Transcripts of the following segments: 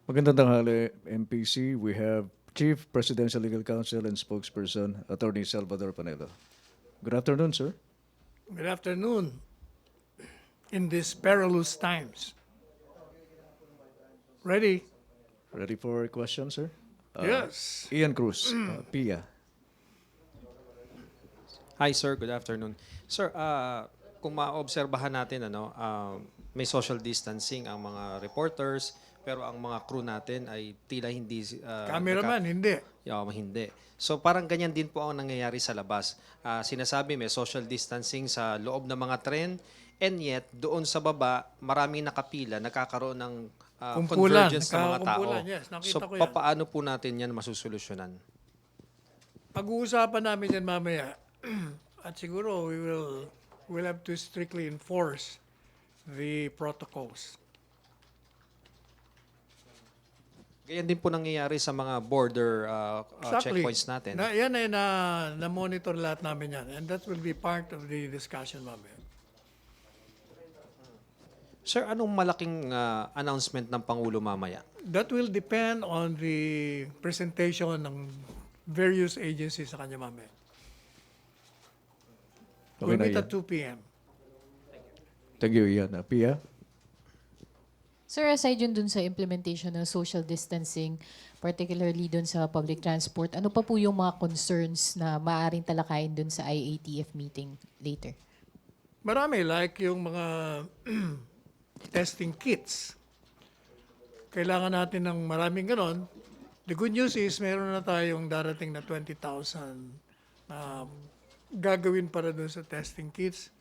Magandang tanghali, MPC. We have Chief Presidential Legal Counsel and Spokesperson, Attorney Salvador Panelo. Good afternoon, sir. Good afternoon. In these perilous times. Ready? Ready for questions, sir? Yes. Ian Cruz, PIA. Hi sir, good afternoon. Sir, kung maobserbahan natin may social distancing ang mga reporters, pero ang mga crew natin ay tila hindi Cameraman, hindi. hindi. So parang ganyan din po ang nangyayari sa labas. Sinasabi may social distancing sa loob ng mga tren, and yet doon sa baba maraming nakapila, nagkakaroon ng Kumpulan, convergence ng mga tao. nagkakakumpulan, yes, nakita So ko yan. papaano po natin yan masusolusyonan? Pag-uusapan namin yan mamaya. At siguro we'll have to strictly enforce the protocols. Ganyan din po nangyayari sa mga border Exactly. checkpoints natin. Yan ay na-monitor lahat namin yan. And that will be part of the discussion mamaya. Sir, anong malaking announcement ng Pangulo mamaya? That will depend on the presentation ng various agencies sa kanya mamaya. Okay We'll na meet yan. at 2 p.m. Thank you, Ian. PIA. Sir, aside yun dun sa implementation ng social distancing, particularly dun sa public transport, ano pa po yung mga concerns na maaaring talakayin dun sa IATF meeting later? Marami, like yung mga testing kits. Kailangan natin ng maraming ganon. The good news is meron na tayong darating na 20,000 na gagawin para dun sa testing kits.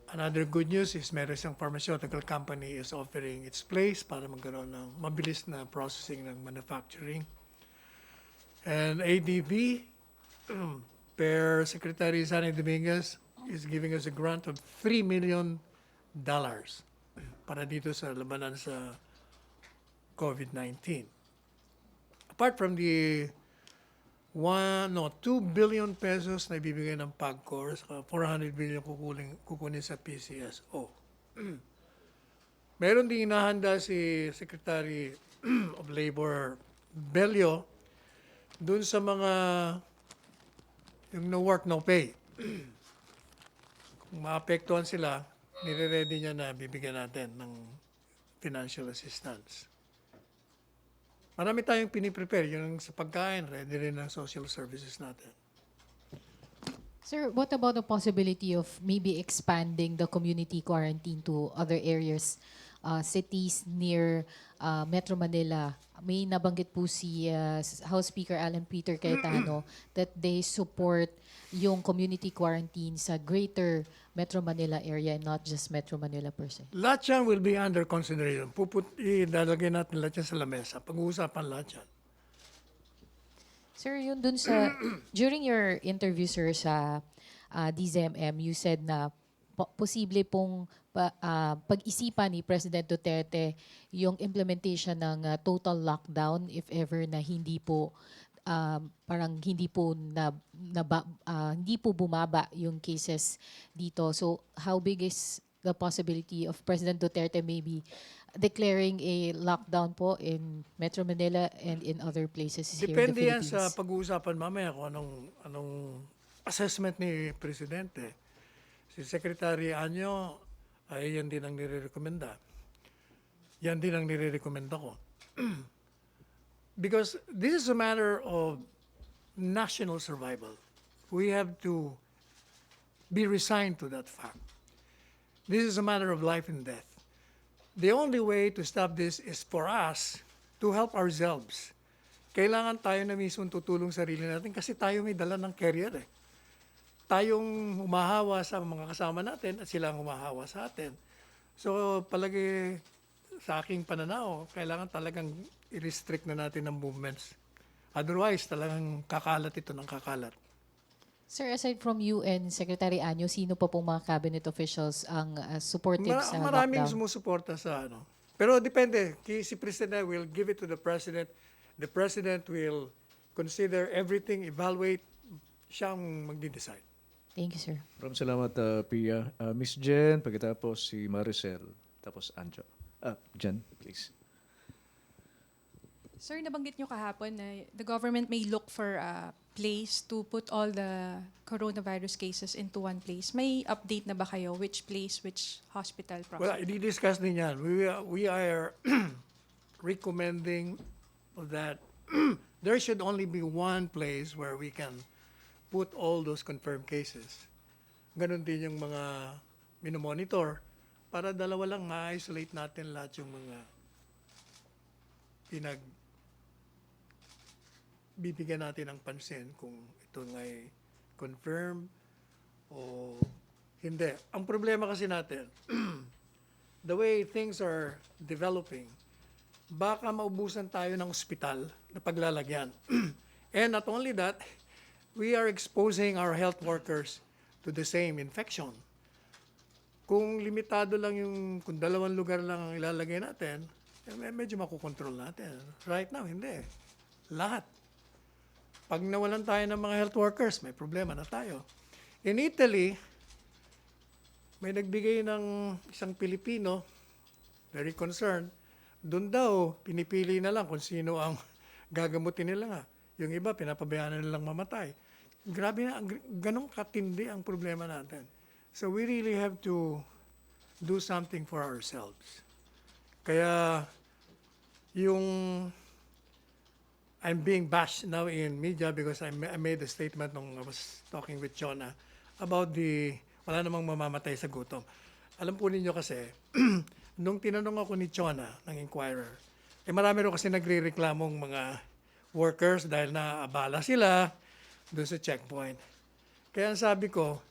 Another good news is meron isang pharmaceutical company is offering its place para magkaroon ng mabilis na processing ng manufacturing. And ADB, per Secretary Sani Dominguez, is giving us a grant of $3 million para dito sa labanan sa COVID-19. Apart from the 2 billion pesos na ibibigay ng PAGCOR, saka 400 billion kukunin sa PCSO. Meron din inahanda si Secretary of Labor Bello dun sa mga yung no work, no pay. Kung maapektuhan sila, nire-ready niya na bibigyan natin ng financial assistance. Marami tayong piniprepare. Yung sa pagkain, ready rin ang social services natin. Sir, what about the possibility of maybe expanding the community quarantine to other areas, cities near Metro Manila? May nabanggit po si House Speaker Alan Peter Cayetano that they support yung community quarantine sa greater Metro Manila area and not just Metro Manila per se. Lahat yan will be under consideration. Ilalagay natin lahat yan sa lamesa. Pag-uusapan lahat yan. Sir, yun dun sa, during your interview, sir, sa DZMM, you said na posible pong pag-isipan ni President Duterte yung implementation ng total lockdown if ever na hindi po parang hindi po hindi po bumaba yung cases dito. So how big is the possibility of President Duterte maybe declaring a lockdown po in Metro Manila and in other places here in Depende the yan Philippines? sa pag-uusapan mamaya kung anong assessment ni Presidente. Si Secretary Anyo ay yan din ang nire-recommenda. Yan din ang nire-recommenda ko. Because this is a matter of national survival. We have to be resigned to that fact. This is a matter of life and death. The only way to stop this is for us to help ourselves. Kailangan tayo na mismo tutulong sarili natin kasi tayo may dala ng carrier eh. Tayong humahawa sa mga kasama natin at sila ang humahawa sa atin. So palagi sa aking pananaw, kailangan talagang i-restrict na natin ang movements. Otherwise, talagang kakalat ito ng kakalat. Sir, aside from you and Secretary Anyo, sino pa pong mga cabinet officials ang supportive sa Maraming lockdown? sumusuporta sa ano. Pero depende. Si President will give it to the President. The President will consider everything, evaluate. Siya ang magdi-decide. Thank you, sir. From salamat, PIA. Miss Jen, pagkatapos si Maricel, tapos Anjo. Jen, please. Sir, nabanggit nyo kahapon na the government may look for a place to put all the coronavirus cases into one place. May update na ba kayo? Which place, which hospital? Well, i-discuss din yan. We are recommending that there should only be one place where we can put all those confirmed cases. Ganon din yung mga minomonitor para dalawa lang ma-isolate natin lahat yung mga bibigyan natin ng pansin kung ito ay confirm o hindi. Ang problema kasi natin, the way things are developing, baka maubusan tayo ng ospital na paglalagyan. And not only that, we are exposing our health workers to the same infection. Kung limitado lang kung 2 lugar lang ang ilalagay natin, medyo makukontrol natin. Right now, hindi. Lahat. Pag nawalan tayo ng mga health workers, may problema na tayo. In Italy, may nagbigay ng isang Pilipino, very concerned, doon daw, pinipili na lang kung sino ang gagamutin nila nga. Yung iba, pinapabayaan na nilang mamatay. Grabe na, ganun katindi ang problema natin. So we really have to do something for ourselves. Kaya, I'm being bashed now in media because I made a statement nung I was talking with Jonah about wala namang mamamatay sa gutom. Alam po ninyo kasi, nung tinanong ako ni Jonah ng Inquirer, marami rin kasi nagre-reklamong mga workers dahil naabala sila doon sa checkpoint. Kaya ang sabi ko,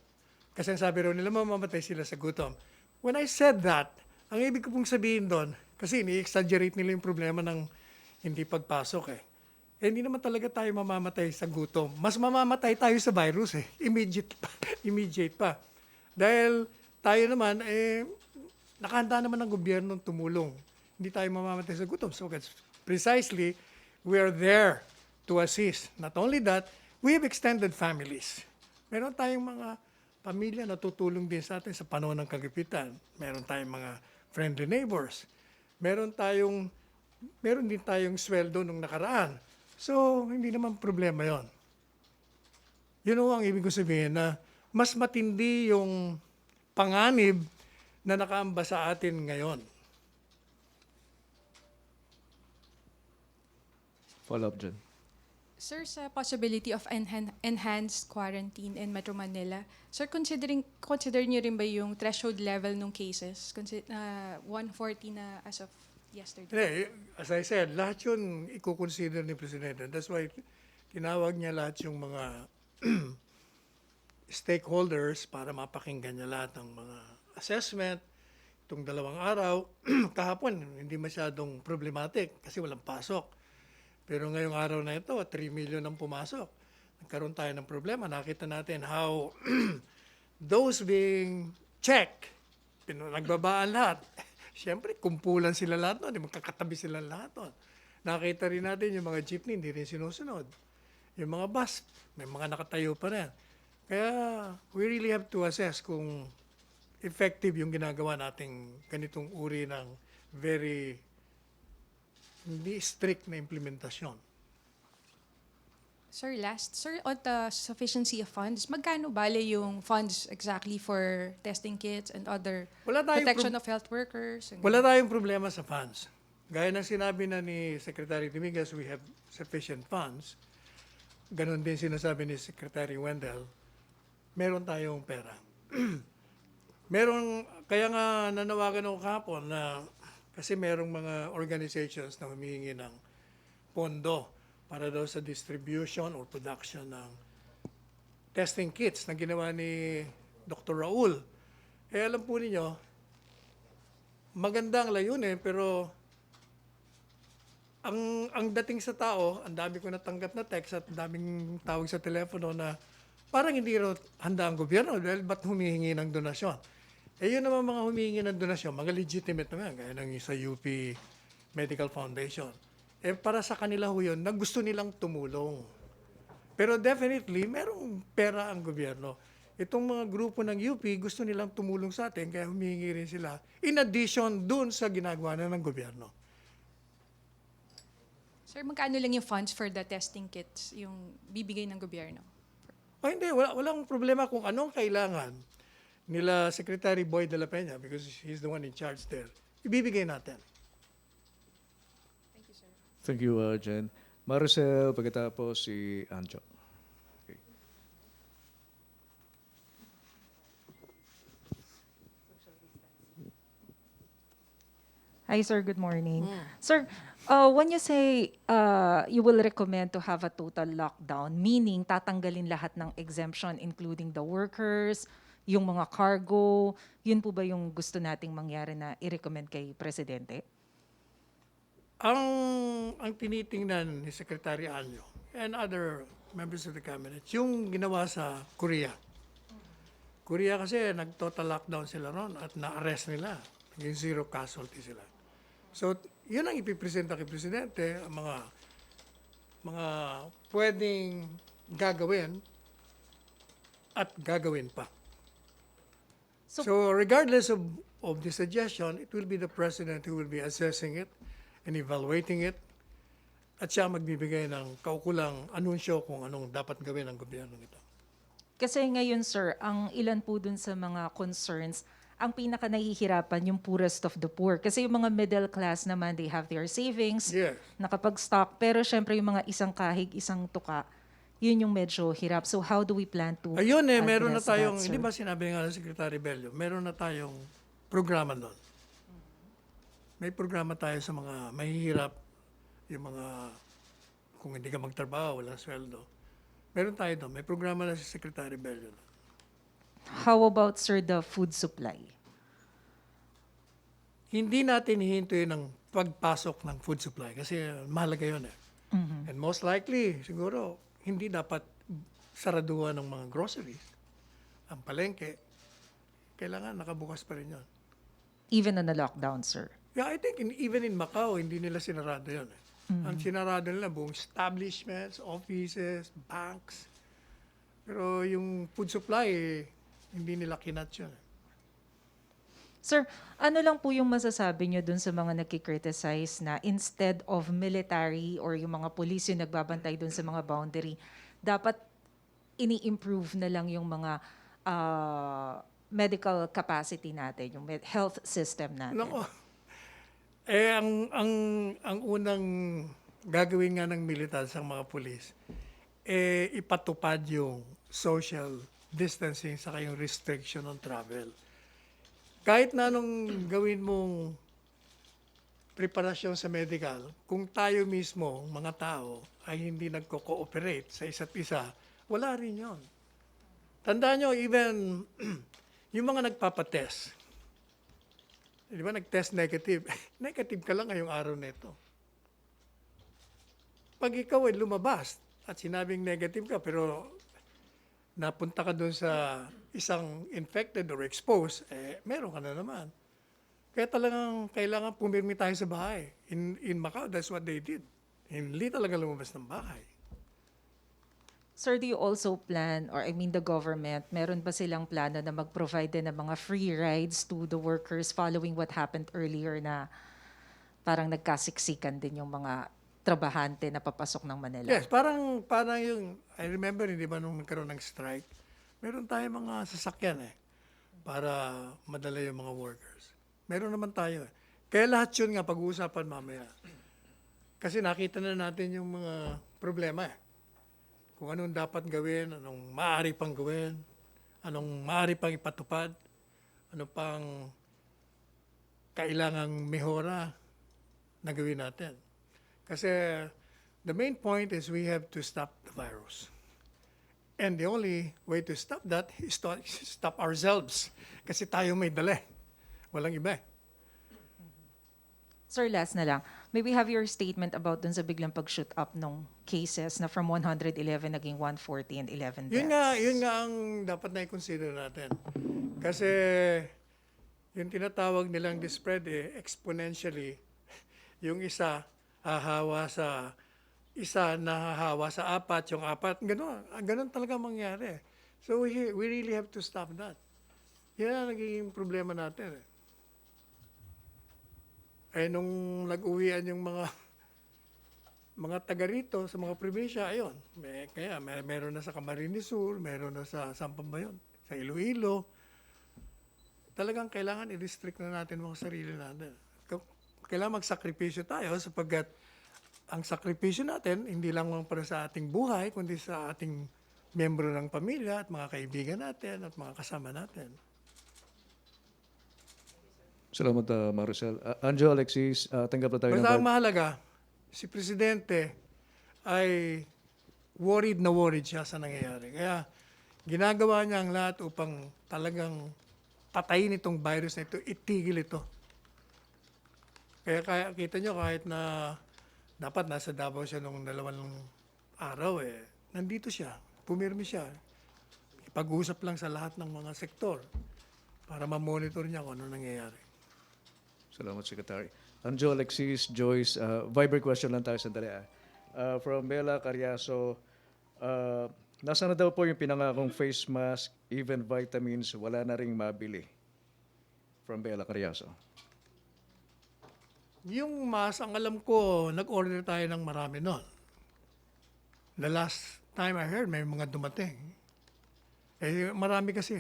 kasi ang sabi rin nila mamamatay sila sa gutom. When I said that, ang ibig ko pong sabihin doon, kasi ni-exaggerate nila yung problema ng hindi pagpasok hindi naman talaga tayo mamamatay sa gutom. Mas mamamatay tayo sa virus Immediate pa. Dahil tayo naman, nakahanda naman ng gobyerno tumulong. Hindi tayo mamamatay sa gutom. So precisely, we are there to assist. Not only that, we have extended families. Meron tayong mga pamilya na tutulong din sa atin sa panahon ng kagipitan. Meron tayong mga friendly neighbors. Meron din tayong sweldo nung nakaraan. So, hindi naman problema yon. Yun ang ibig ko sabihin na mas matindi yung panganib na nakaamba sa atin ngayon. Follow up, John. Sir, sa possibility of enhanced quarantine in Metro Manila, sir, consider niyo rin ba yung threshold level ng cases? 140 na as of yesterday. Hindi, as I said, lahat yun i-consider ni Presidente. That's why tinawag niya lahat yung mga stakeholders para mapakinggan niya lahat ng mga assessment. Itong 2 araw, kahapon, hindi masyadong problematic kasi walang pasok. Pero ngayong araw na ito, 3 million ang pumasok. Nagkaroon tayo ng problema. Nakita natin how those being checked, nagbabaan lahat. Siyempre, kumpulan sila lahat doon. Magkakatabi sila lahat doon. Nakita rin natin yung mga jeepney, hindi rin sinusunod. Yung mga bus, may mga nakatayo pa rin. Kaya, we really have to assess kung effective yung ginagawa nating ganitong uri ng very hindi strict na implementasyon. Sir, Sir, on the sufficiency of funds, magkano bale yung funds exactly for testing kits and other protection of health workers? Wala tayong problema sa funds. Gaya ng sinabi na ni Secretary Dominguez, we have sufficient funds. Ganon din sinasabi ni Secretary Wendell, meron tayong pera. Kaya nga nanawagan ako kahapon na kasi merong mga organizations na humihingi ng pondo para daw sa distribution or production ng testing kits na ginawa ni Dr. Raul. Alam po ninyo, maganda ang layunin, pero ang dating sa tao, ang dami ko natanggap na text at daming tawag sa telepono na parang hindi rin handa ang gobyerno dahil ba't humihingi ng donasyon? Yun naman mga humihingi ng donasyon, mga legitimate naman, gaya ng sa UP Medical Foundation. Para sa kanila ho yun, na gusto nilang tumulong. Pero definitely, merong pera ang gobyerno. Itong mga grupo ng UP, gusto nilang tumulong sa atin, kaya humihingi rin sila. In addition, dun sa ginagawa na ng gobyerno. Sir, magkano lang yung funds for the testing kits yung bibigay ng gobyerno? Hindi, walang problema kung anong kailangan nila Secretary Boy de la Peña because he's the one in charge there. Ibibigay natin. Thank you, Jen. Maricel, pagkatapos si Anjo. Okay. Hi, sir. Good morning. Sir, when you say you will recommend to have a total lockdown, meaning tatanggalin lahat ng exemption including the workers, yung mga cargo, yun po ba yung gusto nating mangyari na i-recommend kay Presidente? Ang tinitingnan ni Secretary Anyo and other members of the cabinet, yung ginawa sa Korea. Korea kasi nag-total lockdown sila ron at na-arrest nila. Naging zero casualty sila. So, yun ang ipipresenta kay Presidente, ang mga pwedeng gagawin at gagawin pa. So regardless of the suggestion, it will be the President who will be assessing it and evaluating it at siya magbibigay ng kaukulang anunsyo kung anong dapat gawin ng gobyerno ito. Kasi ngayon, sir, ang ilan po dun sa mga concerns, ang pinaka nahihirapan yung poorest of the poor. Kasi yung mga middle class naman, they have their savings, Yes. nakapag-stock. Pero syempre yung mga isang kahig, isang tuka, yun yung medyo hirap. So how do we plan to Ayun meron na address tayong, that, sir? hindi ba sinabi nga ng Secretary Bello, meron na tayong programa doon. May programa tayo sa mga mahihirap, yung mga, kung hindi ka magtrabaho, walang sweldo. Meron tayo doon. May programa na si Secretary Bello. How about, sir, the food supply? Hindi natin hihintuin ng pagpasok ng food supply kasi mahalaga yun eh. And most likely, siguro, hindi dapat saraduhan ng mga groceries. Ang palengke, kailangan nakabukas pa rin yun. Even on a lockdown, sir? Yeah, I think even in Macau, hindi nila sinarado yun eh. Ang sinarado nila buong establishments, offices, banks. Pero yung food supply, hindi nila kinat yun. Sir, ano lang po yung masasabi nyo dun sa mga nagkikriticize na instead of military or yung mga police yung nagbabantay dun sa mga boundary, dapat ini-improve na lang yung mga medical capacity natin, yung health system natin? Nako. Ang unang gagawin nga ng militar sa mga pulis, ipatupad yung social distancing saka yung restriction on travel. Kahit na anong gawin mong preparasyon sa medical, kung tayo mismo, mga tao, ay hindi nagko-cooperate sa isa't isa, wala rin yon. Tandaan nyo, even yung mga nagpapatest, di ba nag-test negative, negative ka lang ngayong araw nito. Pag ikaw ay lumabas at sinabing negative ka, pero napunta ka doon sa isang infected or exposed, meron ka na naman. Kaya talagang kailangan pumirmi tayo sa bahay. In Macau, that's what they did. Hindi talaga lumabas ng bahay. Sir, do you also plan, or I mean the government, meron ba silang plano na mag-provide din ng mga free rides to the workers following what happened earlier na parang nagkasiksikan din yung mga trabahante na papasok ng Manila? Yes, parang yung, I remember, hindi ba nung nagkaroon ng strike, meron tayo mga sasakyan para madala yung mga workers. Meron naman tayo. Kaya lahat yun nga pag-uusapan mamaya. Kasi nakita na natin yung mga problema kung anong dapat gawin, anong maaari pang gawin, anong maaari pang ipatupad, ano pang kailangang mehora na gawin natin. Kasi the main point is we have to stop the virus. And the only way to stop that is to stop ourselves. Kasi tayo may dala. Walang iba. Sir, last na lang. May we have your statement about dun sa biglang pag-shoot up ng cases na from 111 naging 140 and 11 deaths? Yun nga ang dapat na i-consider natin. Kasi yung tinatawag nilang the spread exponentially, yung isa hahawa sa isa, nahahawa sa apat, yung apat, ganun talaga mangyari. So we really have to stop that. Yan ang naging problema natin. Nung nag-uwian yung mga mga taga rito sa mga probinsya, ayun. Meron na sa Camarines Sur, meron na sa saan pa ba yun? Sa Iloilo. Talagang kailangan i-restrict na natin mga sarili natin. Kailangan magsakripisyo tayo sapagkat ang sakripisyo natin hindi lang para sa ating buhay, kundi sa ating miyembro ng pamilya at mga kaibigan natin at mga kasama natin. Salamat, Maricel. Anjo, Alexis, tanggap na tayo ng Basta ang mahalaga, si Presidente ay worried siya sa nangyayari. Kaya ginagawa niya ang lahat upang talagang patayin itong virus na ito, itigil ito. Kaya kita nyo kahit na dapat nasa Davao siya nung 2 araw, nandito siya, pumirmi siya. Ipag-usap lang sa lahat ng mga sektor para ma-monitor niya kung ano nangyayari. Salamat, Secretary. Anjo, Alexis, Joyce, Viber question lang tayo sandali. From Bella Carriaso, nasaan na daw po yung pinangakong face mask, even vitamins, wala na ring mabili? From Bella Carriaso. Yung mask, ang alam ko, nag-order tayo ng marami noon. The last time I heard, may mga dumating. Marami kasi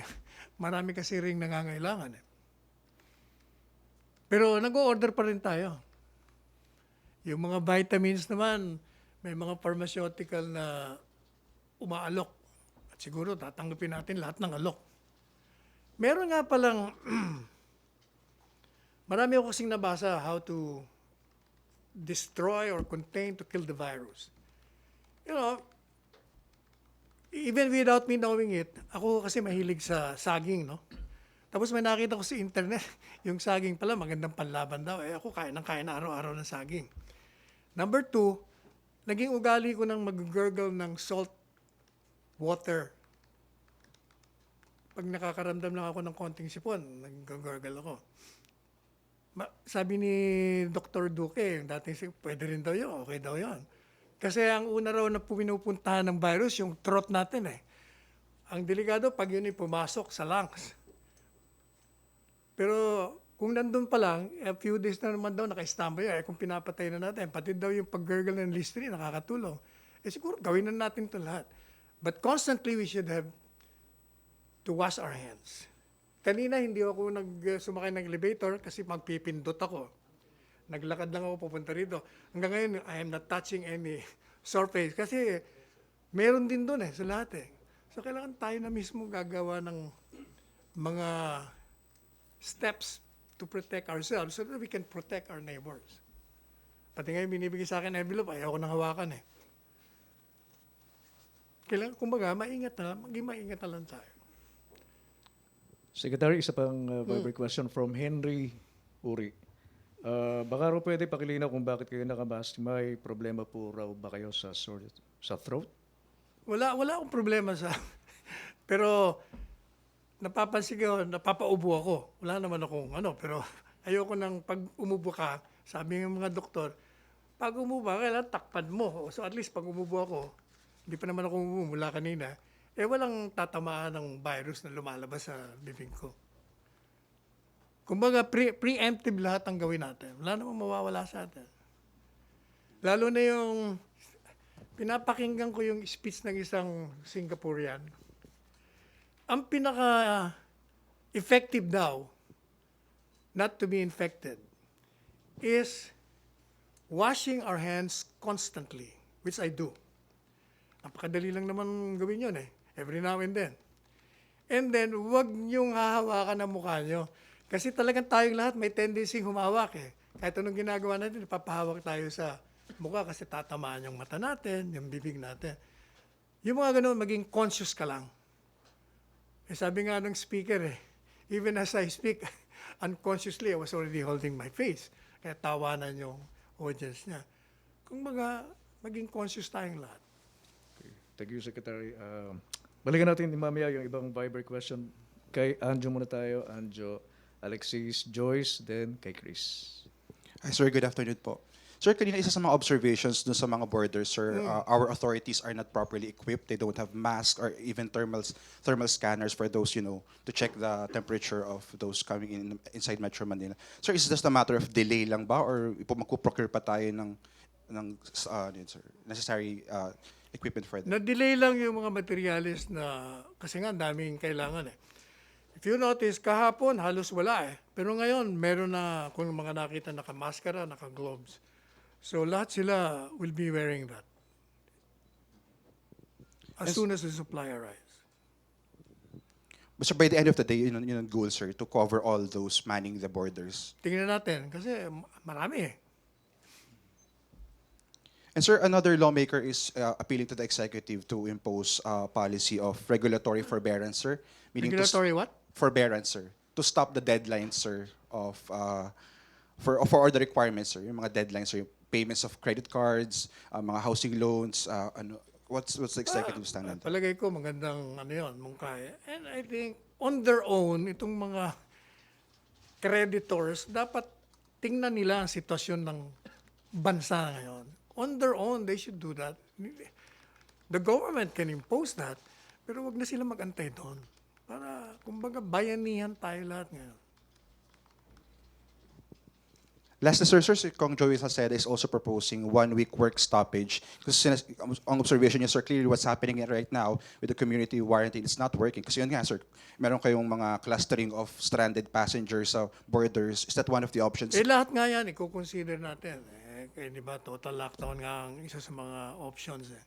ring nangangailangan. Pero nag-order pa rin tayo. Yung mga vitamins naman, may mga pharmaceutical na umaalok. At siguro tatanggapin natin lahat ng alok. Meron nga palang, marami ako kasing nabasa how to destroy or contain to kill the virus. You know, even without me knowing it, ako kasi mahilig sa saging, no? Tapos may nakita ko sa internet, yung saging pala magandang panlaban daw. Ako kain na araw-araw ng saging. Number 2, naging ugali ko ng mag-gurgle ng salt water. Pag nakakaramdam lang ako ng konting sipon, nag-gurgle ako. Sabi ni Dr. Duque, pwede rin daw yun, okay daw yun. Kasi ang una raw na pinupuntahan ng virus, yung throat natin . Ang delikado, pag yun ay pumasok sa lungs. Pero kung nandun pa lang, a few days na naman daw naka-standby, kung pinapatay na natin, pati daw yung pag-gurgle ng Listerine, nakakatulong. Siguro gawin na natin ito lahat. But constantly, we should have to wash our hands. Kanina, hindi ako sumakay ng elevator kasi magpipindot ako. Naglakad lang ako pupunta rito. Hanggang ngayon, I am not touching any surface kasi meron din doon sa lahat . So kailangan tayo na mismo gagawa ng mga steps to protect ourselves so that we can protect our neighbors. Pati ngayon binibigay sa akin envelope, ayaw ko nang hawakan . Kailangan, kumbaga, maging maingat na lang tayo. Secretary, isa pang Viber question from Henry Uri. Baka raw pwede pakilinaw kung bakit kayo nakamask. May problema po raw ba kayo sa throat? Wala akong problema sa... Pero napapansin ko, napapaubo ako. Wala naman akong pero ayoko nang pag umubo ka, sabi ng mga doktor, pag umubo ka, kailangan takpan mo. So at least pag umubo ako, hindi pa naman ako umubo mula kanina, walang tatamaan ng virus na lumalabas sa bibig ko. Kumbaga, preemptive lahat ang gawin natin. Wala namang mawawala sa atin. Lalo na yung, pinapakinggan ko yung speech ng isang Singaporean. Ang pinaka-effective daw, not to be infected, is washing our hands constantly, which I do. Napakadali lang naman gawin yun every now and then. And then, huwag niyong hahawakan ang mukha niyo. Kasi talagang tayong lahat may tendency humawak Kahit anong ginagawa natin, ipapahawak tayo sa mukha kasi tatamaan yung mata natin, yung bibig natin. Yung mga ganun, maging conscious ka lang. Sabi nga ng speaker even as I speak, unconsciously, I was already holding my face. Kaya tawanan yung audience niya. Kung maging conscious tayong lahat. Okay. Thank you, Secretary. Balikan natin mamaya yung ibang Viber question. Kay Anjo muna tayo. Anjo, Alexis, Joyce, then kay Chris. Hi, sir. Good afternoon po. Sir, kanina isa sa mga observations dun sa mga borders, sir, our authorities are not properly equipped. They don't have masks or even thermal scanners for those, to check the temperature of those coming inside Metro Manila. Sir, is this a matter of delay lang ba or magpo-procure pa tayo ng yun, sir, necessary equipment for them. Na-delay lang yung mga materialis na, kasi nga daming kailangan eh. If you notice, kahapon halos wala eh. Pero ngayon, meron na, kung mga nakita, naka-maskara, naka-gloves. So lahat sila will be wearing that. As soon as the supply arrives. But sir, by the end of the day, yun ang goal, sir, to cover all those manning the borders. Tingnan natin, kasi marami eh. And sir, another lawmaker is appealing to the executive to impose a policy of regulatory forbearance, sir. Meaning Regulatory what? forbearance, sir, to stop the deadlines, sir, of for all the requirements, sir, yung mga deadlines, sir, yung payments of credit cards, mga housing loans, what's the executive stand on that? Palagay ko magandang ano yun, mungkahi. And I think on their own, itong mga creditors, dapat tingnan nila ang sitwasyon ng bansa ngayon. On their own, they should do that. The government can impose that, pero wag na sila mag-antay doon. Para, kumbaga, bayanihan tayo lahat ngayon. Lastly, sir, si Kong Joey Salceda is also proposing 1 week work stoppage. Kasi ang observation niya, sir, clearly what's happening right now with the community quarantine, it's not working. Kasi yun nga, sir, meron kayong mga clustering of stranded passengers sa borders. Is that one of the options? Eh, lahat nga yan, i-consider natin. Kaya di ba, total lockdown nga ang isa sa mga options eh.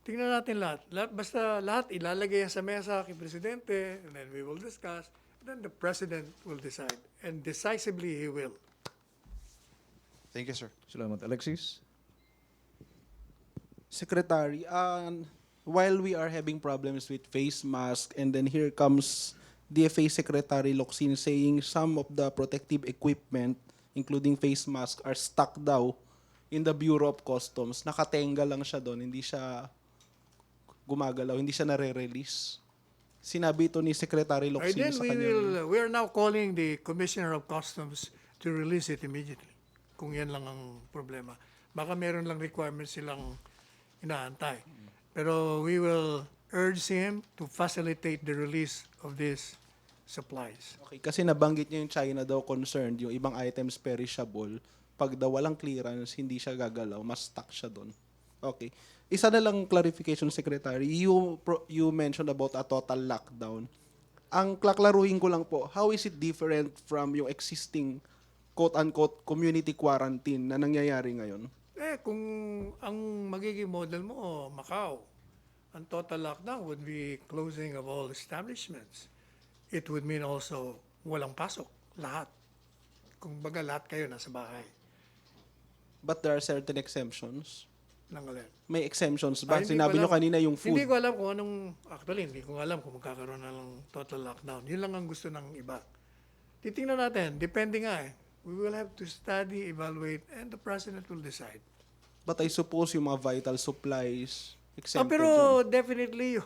Tingnan natin lahat. Basta lahat ilalagay yan sa mesa kay Presidente, and then we will discuss. Then the President will decide. And decisively, he will. Thank you, sir. Salamat. Alexis? Secretary, while we are having problems with face mask, and then here comes DFA Secretary Locsin saying some of the protective equipment, including face mask, are stuck daw in the Bureau of Customs. Nakatenga lang siya doon, hindi siya gumagalaw, hindi siya nare-release. Sinabi ito ni Secretary Locsin Then sa kanya. we are now calling the Commissioner of Customs to release it immediately. Kung yan lang ang problema. Baka meron lang requirements silang inaantay. Pero we will urge him to facilitate the release of these supplies. Okay, kasi nabanggit niya yung China daw concerned, yung ibang items perishable, pag daw walang clearance, hindi siya gagalaw, mas stuck siya doon. Okay. Isa na lang clarification, Secretary. You mentioned about a total lockdown. Ang klaklaruhin ko lang po, how is it different from yung existing quote-unquote community quarantine na nangyayari ngayon? Kung ang magiging model mo, Macau, ang total lockdown would be closing of all establishments. It would mean also walang pasok, lahat. Kung baga lahat kayo nasa bahay. But there are certain exemptions. May exemptions ba? ko Sinabi nyo alam. kanina yung food. Hindi ko alam kung hindi ko alam kung magkakaroon na ng total lockdown. Yun lang ang gusto ng iba. Titingnan natin, depende nga eh. We will have to study, evaluate, and the President will decide. But I suppose yung mga vital supplies, exempted Pero yun. definitely,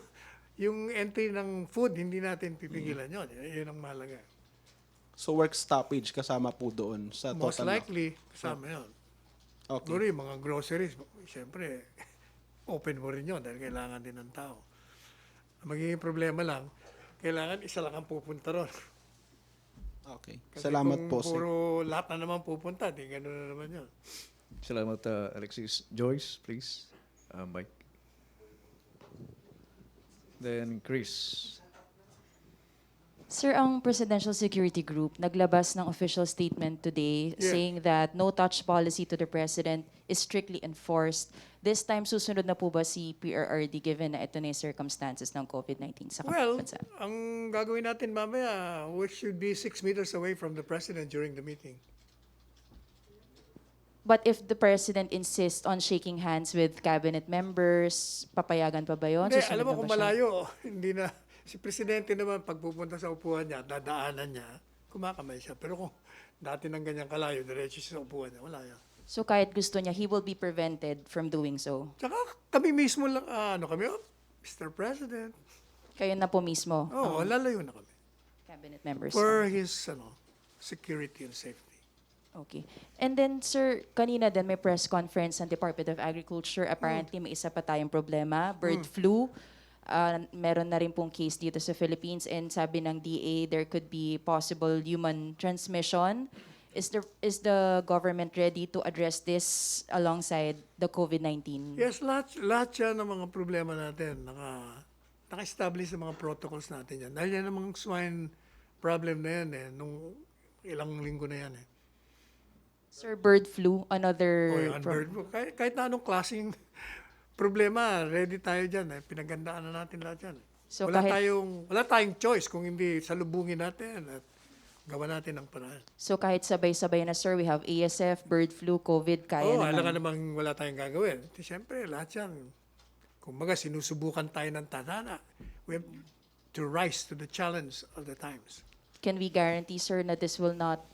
yung entry ng food, hindi natin pipigilan yun. Yun ang mahalaga. So work stoppage kasama po doon sa Most total likely, kasama yun. Okay. Siguro yung mga groceries, siyempre, open mo rin yun dahil kailangan din ng tao. Ang magiging problema lang, kailangan isa lang ang pupunta ron. Okay. Kasi Salamat kung po. puro lahat na naman pupunta, di gano'n na naman yun. Salamat, Alexis. Joyce, please. Mike. Then Chris. Sir, ang Presidential Security Group naglabas ng official statement today Yeah. saying that no-touch policy to the President is strictly enforced. This time, susunod na po ba si PRRD given na ito na yung circumstances ng COVID-19 sa Well, bansa? ang gagawin natin mamaya, we should be 6 meters away from the President during the meeting. But if the President insists on shaking hands with cabinet members, papayagan pa ba yun? Hindi, Susunod alam mo na kung ba siya? malayo, hindi na. Si Presidente naman, pag pupunta sa upuan niya, dadaanan niya, kumakamay siya. Pero kung dati ng ganyang kalayo, diretso siya sa upuan niya, wala yan. So kahit gusto niya, he will be prevented from doing so. Tsaka kami mismo lang, Mr. President. Kayo na po mismo, Oo, lalayo na kami. cabinet members. For his security and safety. Okay. And then, sir, kanina din may press conference ng Department of Agriculture. Apparently, may isa pa tayong problema, bird flu. Meron na rin pong case dito sa Philippines and sabi ng DA, there could be possible human transmission. Is the government ready to address this alongside the COVID-19? Yes, lahat yan ng mga problema natin. Naka-establish ng mga protocols natin yan. Dahil yan ang mga swine problem na yan nung ilang linggo na yan Sir, bird flu, another O yung bird flu. Kahit na anong klaseng problema, ready tayo dyan. Pinagandaan na natin lahat yan. So wala kahit- tayong choice kung hindi salubungin natin at gawa natin ng paraan. So kahit sabay-sabay na, sir, we have ASF, bird flu, COVID, kaya Alam ka naman. namang wala tayong gagawin. Siyempre, lahat yan. Kumbaga, sinusubukan tayo ng tadhana. We have to rise to the challenge of the times. Can we guarantee, sir, na this will not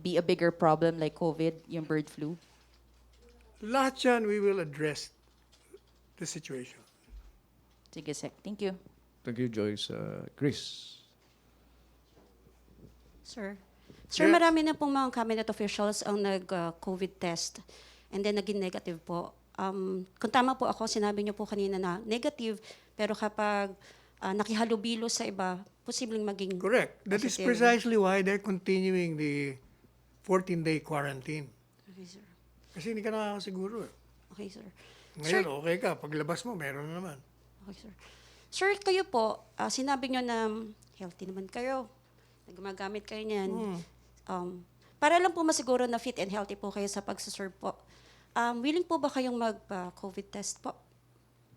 be a bigger problem like COVID, yung bird flu? Lahat yan, we will address the situation. Sige, sec. Thank you. Thank you, Joyce. Chris. Sir. Sir, Yes. marami na pong mga cabinet officials ang nag-COVID test and then naging negative po. Kung tama po ako, sinabi niyo po kanina na negative, pero kapag nakihalubilo sa iba, posibleng maging Correct. That is positive. precisely why they're continuing the 14-day quarantine. Okay, sir. Kasi hindi ka nakakasiguro. Okay, sir. Ngayon, okay ka. Paglabas mo, meron na naman. Okay, sir. Sir, kayo po, sinabi niyo na healthy naman kayo. Gumagamit kayo niyan. Para lang po masiguro na fit and healthy po kayo sa pagsaserve po. Willing po ba kayong magpa-COVID test po?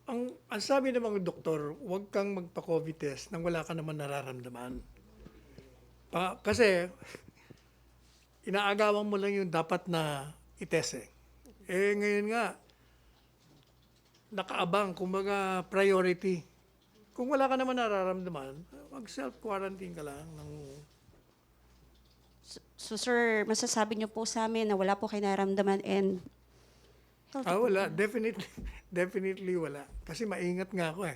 Ang sabi ng mga doktor, huwag kang magpa-COVID test nang wala ka naman nararamdaman. Kasi, inaagawan mo lang yung dapat na itest ngayon nga, nakaabang, kumbaga priority. Kung wala ka naman nararamdaman, mag-self-quarantine ka lang. So, sir, masasabi niyo po sa amin na wala po kayo nararamdaman and healthy po Wala. kayo? Definitely wala. Kasi maingat nga ako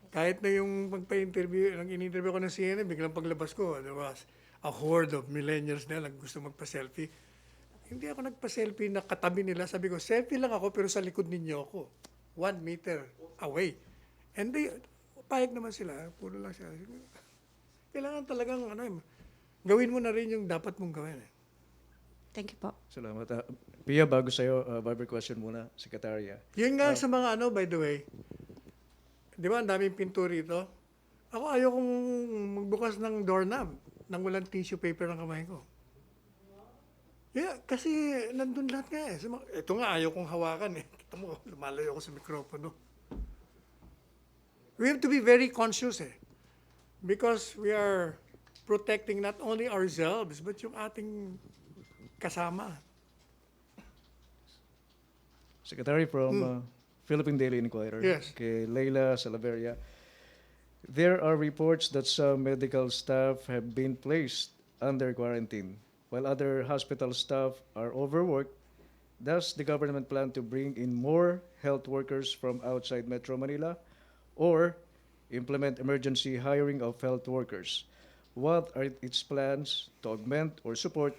Kahit na yung magpa-interview, nang in-interview ko ng CNN, biglang paglabas ko, there was a horde of millennials na gusto magpa-selfie. Hindi ako nagpa-selfie na katabi nila. Sabi ko, selfie lang ako pero sa likod ninyo ako. 1 meter away. And payag naman sila. Puro lang sila. Kailangan talagang, gawin mo na rin yung dapat mong gawin. Thank you po. Salamat. Pia, bago sa'yo, Barber question muna, Secretary. Yun nga sa mga by the way, di ba ang daming pinto rito? Ako ayaw kong magbukas ng doorknob nang walang tissue paper ng kamay ko. Yeah, kasi nandun lahat nga Ito nga ayaw kong hawakan Kita mo, lumalayo ako sa mikropono. We have to be very conscious because we are protecting not only ourselves but yung ating kasama. Secretary from Philippine Daily Inquirer. Yes. Kay Leila Salaveria. There are reports that some medical staff have been placed under quarantine, while other hospital staff are overworked. Does the government plan to bring in more health workers from outside Metro Manila or implement emergency hiring of health workers? What are its plans to augment or support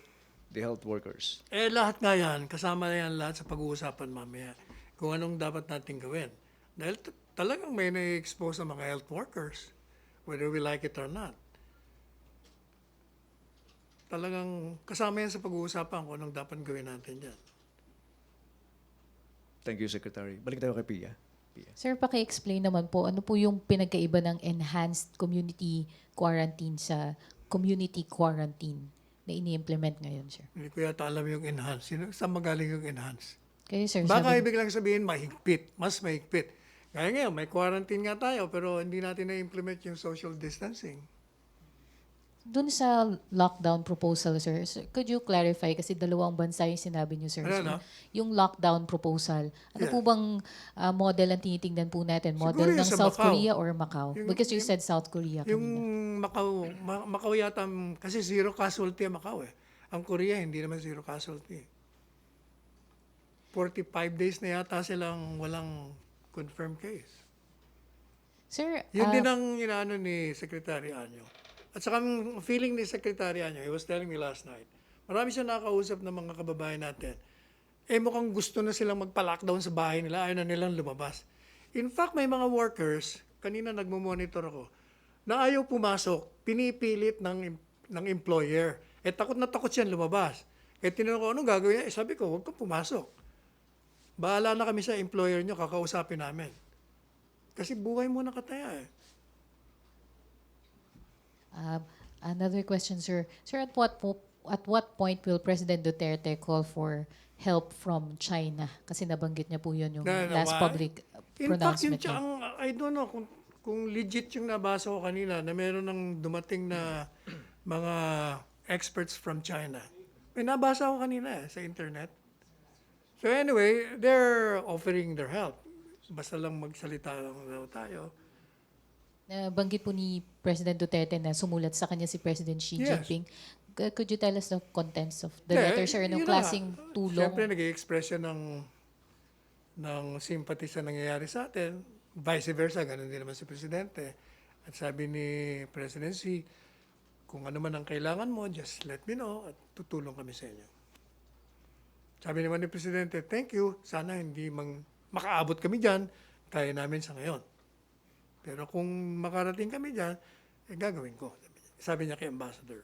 the health workers? Lahat nga yan, kasama na yan lahat sa pag-uusapan mamaya kung anong dapat natin gawin. Dahil talagang may na-expose ng mga health workers, whether we like it or not. Talagang kasama yan sa pag-uusapan kung anong dapat gawin natin dyan. Thank you, Secretary. Balik tayo kay Pia. Sir, paki-explain naman po, ano po yung pinagkaiba ng enhanced community quarantine sa community quarantine na ini-implement ngayon, sir? Hindi ko yata alam yung enhance. Saan magaling yung enhance? Kayo, sir, Baka sabi- ibig lang sabihin mahigpit, mas mahigpit. Kaya ngayon, may quarantine nga tayo pero hindi natin na-implement yung social distancing. Dun sa lockdown proposal, sir, could you clarify? Kasi dalawang bansa yung sinabi niyo, sir. Ano? Yung lockdown proposal, ano Yeah. po bang model ang tinitingnan po natin? Siguro Model yung ng sa South Macau. Korea or Macau? Because you said South Korea Yung kanina. Macau yata, kasi zero casualty ang Macau Ang Korea, hindi naman zero casualty. 45 days na yata silang walang confirmed case. Sir, Yun din ang inaano ni Secretary Anyo. At saka ang feeling ni Secretary Anyo, he was telling me last night, marami siya nakausap ng mga kababayan natin. Mukhang gusto na silang magpa-lockdown sa bahay nila, ayaw na nilang lumabas. In fact, may mga workers, kanina nagmo-monitor ako, na ayaw pumasok, pinipilit ng employer. takot na takot siya lumabas. Kaya tinanong ko, anong gagawin niya? Sabi ko, huwag kang pumasok. Bahala na kami sa employer niyo, kakausapin namin. Kasi buhay mo nakataya eh. Another question, sir. Sir, at what point will President Duterte call for help from China? Kasi nabanggit niya po yun yung last public In fact, pronouncement niya. I don't know kung legit yung nabasa ko kanina na meron ng dumating na mga experts from China. May nabasa ko kanina sa internet. So anyway, they're offering their help. Basta lang magsalita lang daw tayo. Banggit po ni President Duterte na sumulat sa kanya si President Xi Yes. Jinping. Could you tell us the contents of the letter, sir? Anong Yun na klaseng nga. tulong? Siyempre, nag-i-express siya ng sympathy sa nangyayari sa atin. Vice versa, ganun din naman si Presidente. At sabi ni President Xi, kung ano man ang kailangan mo, just let me know at tutulong kami sa inyo. Sabi naman ni Presidente, thank you. Sana hindi makaabot kami dyan, kaya namin sa ngayon. Pero kung makarating kami dyan, gagawin ko. Sabi niya kay Ambassador.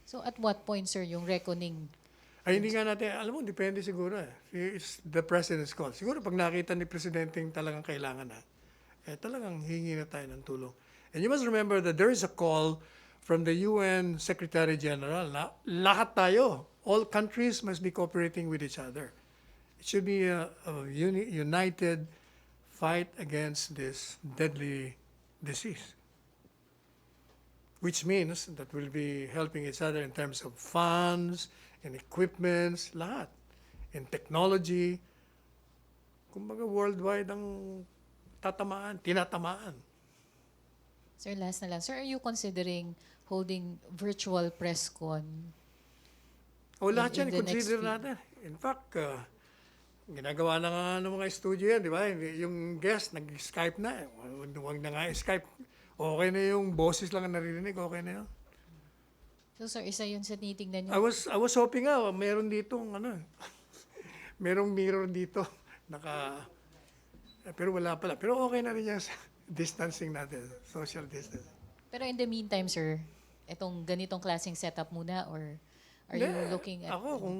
So at what point, sir, yung reckoning? Ay, hindi nga natin, alam mo, depende siguro eh. It's the President's call. Siguro pag nakita ni Presidente yung talagang kailangan na, talagang hingi na tayo ng tulong. And you must remember that there is a call from the UN Secretary General na lahat tayo, all countries must be cooperating with each other. It should be a united fight against this deadly disease. Which means that we'll be helping each other in terms of funds, in equipments, lahat. In technology. Kumbaga worldwide ang tinatamaan. Sir, last na lang. Sir, are you considering holding virtual press con? Lahat yan, in the next i-consider week? natin. In fact, ginagawa na nga ng mga studio yan, di ba? Yung guest, nag-Skype na. Huwag na nga Skype. Okay na yung boses lang ang naririnig, okay na yun. So, sir, isa yun sa tinitingnan I niyo. was hoping nga, meron dito, merong mirror dito. Pero wala pala. Pero okay na rin yung distancing natin, social distancing. Pero in the meantime, sir, itong ganitong klaseng setup muna or are you looking at... Ako, kung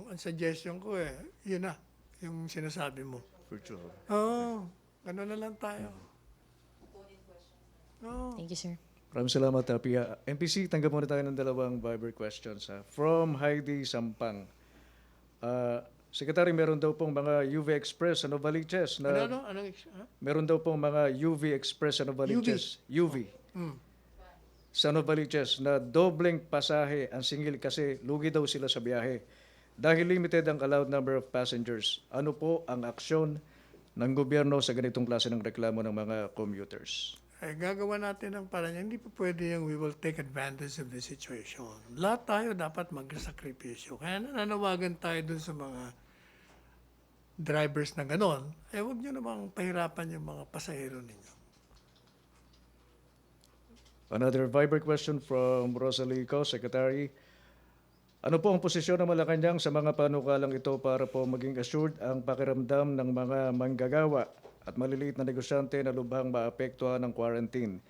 ang suggestion ko yun na, yung sinasabi mo. Virtual. Oo, gano'n na lang tayo. Oo. Thank you, sir. Maraming salamat, Pia. MPC, tanggap muna tayo ng dalawang Viber questions. From Heidi Sampang. Secretary, meron daw pong mga UV Express sa Novaliches na... Meron daw pong mga UV Express sa Novaliches. UV. Sa Novaliches na dobleng pasahe ang singil kasi lugi daw sila sa biyahe. Dahil limited ang allowed number of passengers, ano po ang aksyon ng gobyerno sa ganitong klase ng reklamo ng mga commuters? Gagawa natin ang parang hindi pa pwede yung we will take advantage of the situation. Lahat tayo dapat magsakripisyo. Kaya nananawagan tayo dun sa mga drivers na ganon. Huwag nyo namang pahirapan yung mga pasahero ninyo. Another Viber question from Rosalie Co, Secretary. Ano po ang posisyon ng Malacañang sa mga panukalang ito para po maging assured ang pakiramdam ng mga manggagawa at maliliit na negosyante na lubhang maapektuhan ng quarantine?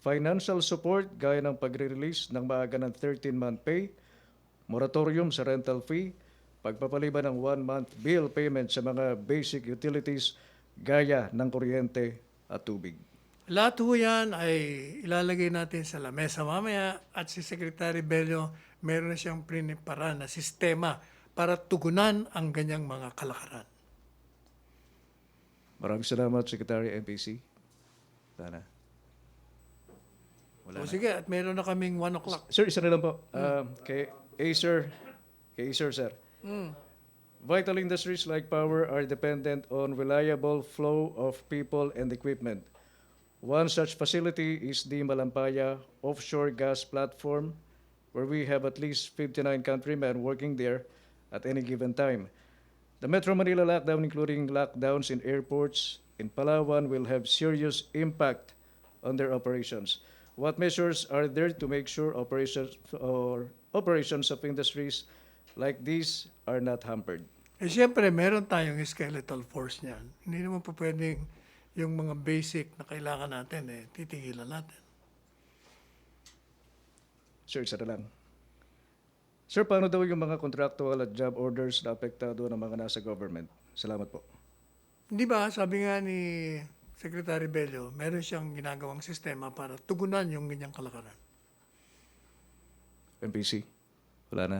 Financial support gaya ng pagre-release ng maaga ng 13-month pay, moratorium sa rental fee, pagpapaliban ng 1-month bill payment sa mga basic utilities gaya ng kuryente at tubig. Lahat ho yan ay ilalagay natin sa lamesa mamaya at si Secretary Bello meron na siyang priniparan na sistema para tugunan ang ganyang mga kalakaran. Maraming salamat, Secretary MPC. Sana. Wala na. Sige, at meron na kaming 1 o'clock. Sir, isa na lang po. Kay Acer, sir. Vital industries like power are dependent on reliable flow of people and equipment. One such facility is the Malampaya offshore gas platform, where we have at least 59 countrymen working there at any given time. The Metro Manila lockdown, including lockdowns in airports in Palawan, will have serious impact on their operations. What measures are there to make sure operations of industries like these are not hampered? Siyempre, meron tayong skeletal force niyan. Hindi naman po pwedeng yung mga basic na kailangan natin, titigilan natin. Sir, isa na lang. Sir, paano daw yung mga contractual at job orders na apektado ng mga nasa government? Salamat po. Di ba, sabi nga ni Secretary Bello, meron siyang ginagawang sistema para tugunan yung ganyang kalakaran. MPC, wala na.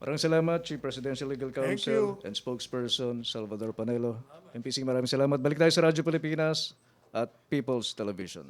Maraming salamat, Chief Presidential Legal Counsel and Spokesperson Salvador Panelo. MPC, maraming salamat. Balik tayo sa Radyo Pilipinas at People's Television.